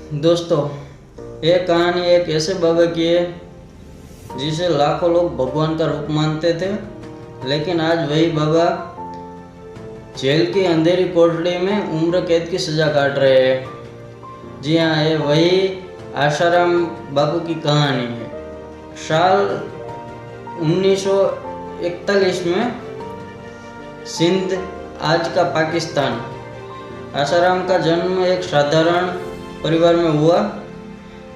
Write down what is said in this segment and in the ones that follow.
दोस्तों, ये कहानी एक ऐसे बाबा की है जिसे लाखों लोग भगवान का रूप मानते थे, लेकिन आज वही बाबा जेल की अंधेरी कोठरी में उम्र कैद की सजा काट रहे हैं। जी हाँ, ये वही आसाराम बापू की कहानी है। साल 1941 में सिंध, आज का पाकिस्तान। आसाराम का जन्म एक साधारण परिवार में हुआ।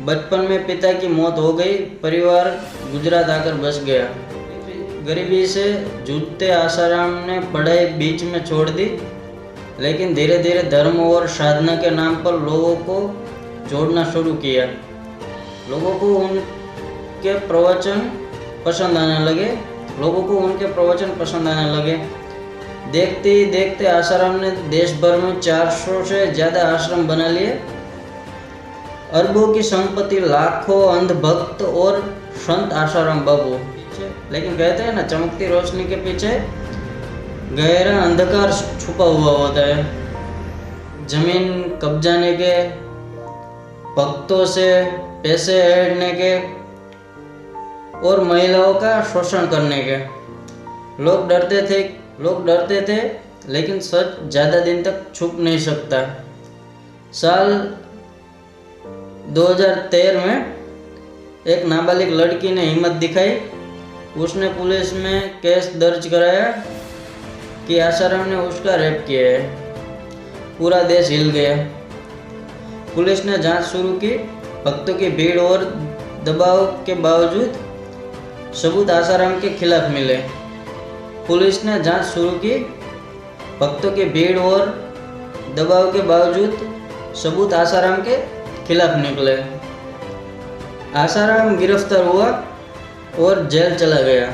बचपन में पिता की मौत हो गई, परिवार गुजरात आकर बस गया। गरीबी से जूझते आसाराम ने पढ़ाई बीच में छोड़ दी, लेकिन धीरे धीरे धर्म और साधना के नाम पर लोगों को जोड़ना शुरू किया। लोगों को उनके प्रवचन पसंद आने लगे। देखते ही देखते आसाराम ने देश भर में 400 से ज़्यादा आश्रम बना लिए। अरबों की संपत्ति, लाखों अंधभक्त और संत आसाराम बापू। लेकिन कहते हैं ना, चमकती रोशनी के पीछे गहरा अंधकार छुपा हुआ होता है। जमीन कब्जाने के, भक्तों से पैसे ऐंठने के और महिलाओं का शोषण करने के। लोग डरते थे, लेकिन सच ज़्यादा दिन तक छुप नहीं सकता। साल 2013 में एक नाबालिग लड़की ने हिम्मत दिखाई। उसने पुलिस में केस दर्ज कराया कि आसाराम ने उसका रेप किया है। पूरा देश हिल गया। पुलिस ने जांच शुरू की। भक्तों की भीड़ और दबाव के बावजूद सबूत आसाराम के खिलाफ मिले। पुलिस ने जांच शुरू की। भक्तों की भीड़ और दबाव के बावजूद सबूत आसाराम के खिलाफ निकले। आसाराम गिरफ्तार हुआ और जेल चला गया।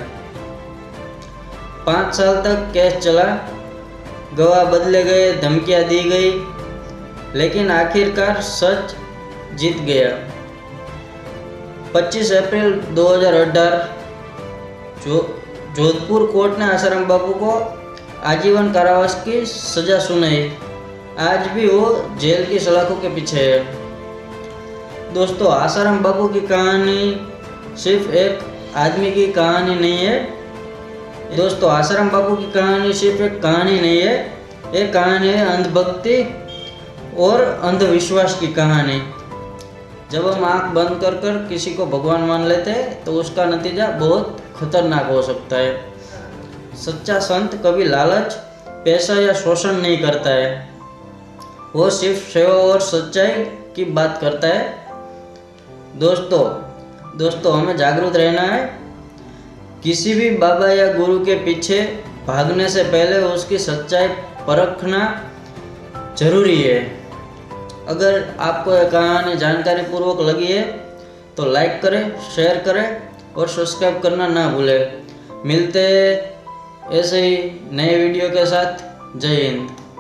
5 साल तक केस चला। गवाह बदले गए, धमकियां दी गई, लेकिन आखिरकार सच जीत गया। 25 अप्रैल 2018 जोधपुर कोर्ट ने आसाराम बापू को आजीवन कारावास की सजा सुनाई। आज भी वो जेल की सलाखों के पीछे है। दोस्तों, आसाराम बापू की कहानी सिर्फ एक आदमी की कहानी नहीं है। दोस्तों, आसाराम बापू की कहानी सिर्फ एक कहानी नहीं है, एक कहानी है अंधभक्ति और अंधविश्वास की कहानी। जब हम आंख बंद कर कर किसी को भगवान मान लेते हैं, तो उसका नतीजा बहुत खतरनाक हो सकता है। सच्चा संत कभी लालच, पैसा या शोषण नहीं करता है। वो सिर्फ सेवा और सच्चाई की बात करता है। दोस्तों, हमें जागरूक रहना है। किसी भी बाबा या गुरु के पीछे भागने से पहले उसकी सच्चाई परखना जरूरी है। अगर आपको यह कहानी जानकारी पूर्वक लगी है तो लाइक करें, शेयर करें और सब्सक्राइब करना ना भूलें। मिलते हैं ऐसे ही नए वीडियो के साथ। जय हिंद।